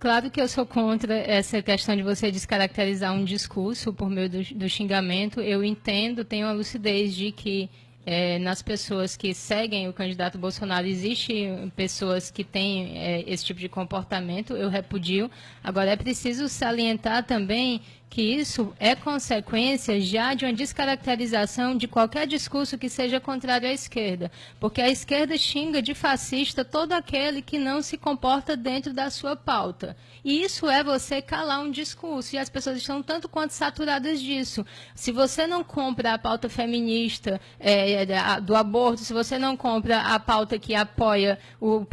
claro que eu sou contra essa questão de você descaracterizar um discurso por meio do xingamento. Eu entendo, tenho a lucidez de que nas pessoas que seguem o candidato Bolsonaro, existem pessoas que têm esse tipo de comportamento, eu repudio. Agora, é preciso salientar também que isso é consequência já de uma descaracterização de qualquer discurso que seja contrário à esquerda. Porque a esquerda xinga de fascista todo aquele que não se comporta dentro da sua pauta. E isso é você calar um discurso. E as pessoas estão tanto quanto saturadas disso. Se você não compra a pauta feminista do aborto, se você não compra a pauta que apoia o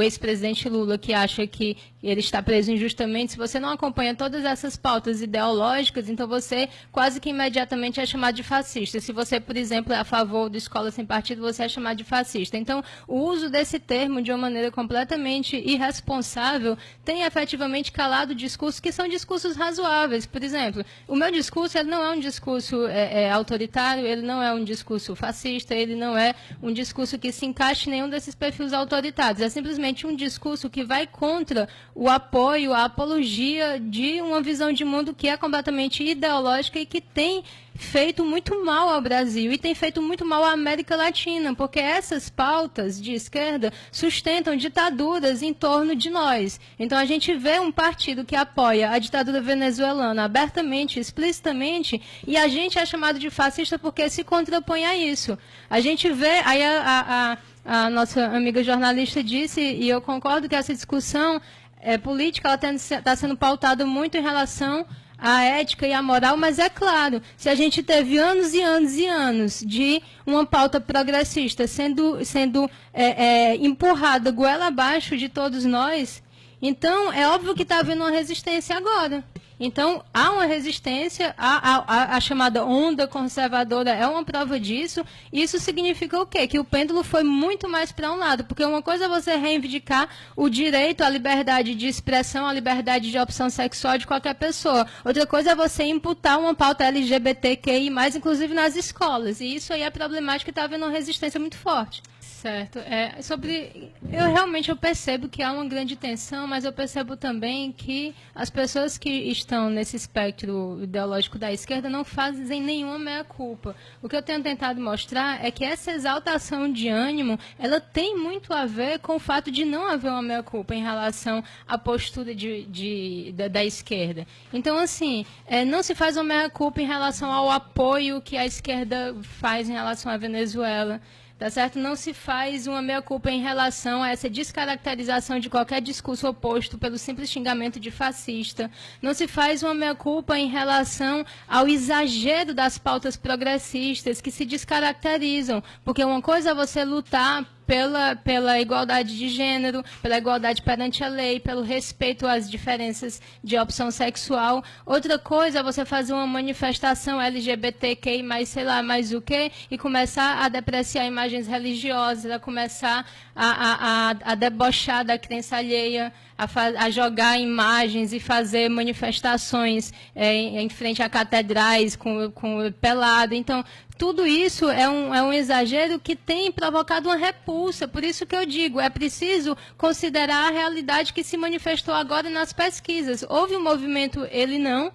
ex-presidente Lula, que acha que ele está preso injustamente, se você não acompanha todas essas pautas ideológicas, então você quase que imediatamente é chamado de fascista. Se você, por exemplo, é a favor do Escola Sem Partido, você é chamado de fascista. Então, o uso desse termo de uma maneira completamente irresponsável tem efetivamente calado discursos que são discursos razoáveis. Por exemplo, o meu discurso ele não é um discurso autoritário, ele não é um discurso fascista, ele não é um discurso que se encaixe em nenhum desses perfis autoritários. É simplesmente um discurso que vai contra o apoio, a apologia de uma visão de mundo que é completamente ideológica e que tem feito muito mal ao Brasil e tem feito muito mal à América Latina, porque essas pautas de esquerda sustentam ditaduras em torno de nós. Então a gente vê um partido que apoia a ditadura venezuelana abertamente, explicitamente, e a gente é chamado de fascista porque se contrapõe a isso. A gente vê, aí a nossa amiga jornalista disse, e eu concordo que essa discussão política ela está sendo pautada muito em relação à ética e à moral, mas é claro, se a gente teve anos e anos e anos de uma pauta progressista sendo empurrada goela abaixo de todos nós, então é óbvio que está havendo uma resistência agora. Então, há uma resistência, a chamada onda conservadora é uma prova disso. Isso significa o quê? Que o pêndulo foi muito mais para um lado, porque uma coisa é você reivindicar o direito à liberdade de expressão, à liberdade de opção sexual de qualquer pessoa. Outra coisa é você imputar uma pauta LGBTQI+, inclusive nas escolas. E isso aí é problemático e está havendo uma resistência muito forte. Certo. Eu percebo que há uma grande tensão, mas eu percebo também que as pessoas que estão nesse espectro ideológico da esquerda não fazem nenhuma meia-culpa. O que eu tenho tentado mostrar é que essa exaltação de ânimo, ela tem muito a ver com o fato de não haver uma meia-culpa em relação à postura da esquerda. Então, assim, não se faz uma meia-culpa em relação ao apoio que a esquerda faz em relação à Venezuela. Tá certo? Não se faz uma meia-culpa em relação a essa descaracterização de qualquer discurso oposto pelo simples xingamento de fascista. Não se faz uma meia-culpa em relação ao exagero das pautas progressistas que se descaracterizam. Porque uma coisa é você lutar pela igualdade de gênero, pela igualdade perante a lei, pelo respeito às diferenças de opção sexual. Outra coisa é você fazer uma manifestação LGBTQI, sei lá, mais o quê, e começar a depreciar imagens religiosas, a começar a debochar da crença alheia, a jogar imagens e fazer manifestações em frente a catedrais com pelado. Então, tudo isso é um exagero que tem provocado uma repulsa. Por isso que eu digo, é preciso considerar a realidade que se manifestou agora nas pesquisas. Houve um movimento, ele não,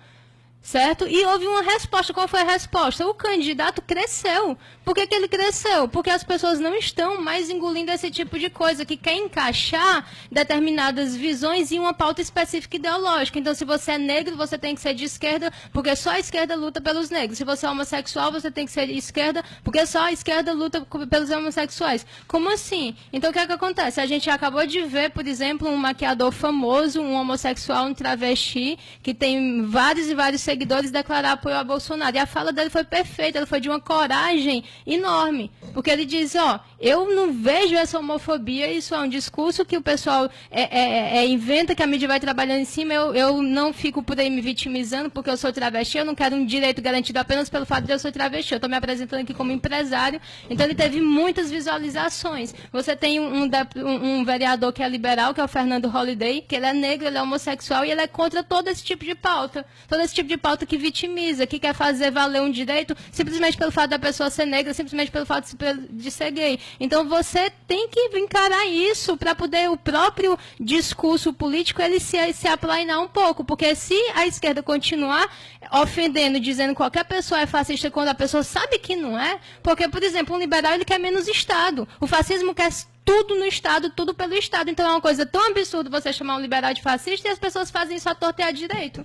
certo? E houve uma resposta. Qual foi a resposta? O candidato cresceu. Por que ele cresceu? Porque as pessoas não estão mais engolindo esse tipo de coisa, que quer encaixar determinadas visões em uma pauta específica ideológica. Então, se você é negro, você tem que ser de esquerda, porque só a esquerda luta pelos negros. Se você é homossexual, você tem que ser de esquerda, porque só a esquerda luta pelos homossexuais. Como assim? Então, o que é que acontece? A gente acabou de ver, por exemplo, um maquiador famoso, um homossexual, um travesti, que tem vários e vários seguidores, declarar apoio a Bolsonaro. E a fala dele foi perfeita, ela foi de uma coragem enorme, porque ele diz, eu não vejo essa homofobia, isso é um discurso que o pessoal inventa, que a mídia vai trabalhando em cima, eu não fico por aí me vitimizando porque eu sou travesti, eu não quero um direito garantido apenas pelo fato de eu ser travesti, eu estou me apresentando aqui como empresário. Então ele teve muitas visualizações. Você tem um vereador que é liberal, que é o Fernando Holliday, que ele é negro, ele é homossexual e ele é contra todo esse tipo de pauta. Todo esse tipo de pauta que vitimiza, que quer fazer valer um direito simplesmente pelo fato da pessoa ser negra, simplesmente pelo fato de ser gay. Então você tem que encarar isso para poder o próprio discurso político ele se aplainar um pouco, porque se a esquerda continuar ofendendo, dizendo que qualquer pessoa é fascista quando a pessoa sabe que não é, porque, por exemplo, um liberal ele quer menos Estado, o fascismo quer tudo no Estado, tudo pelo Estado, então é uma coisa tão absurda você chamar um liberal de fascista e as pessoas fazem isso à torta e à direito.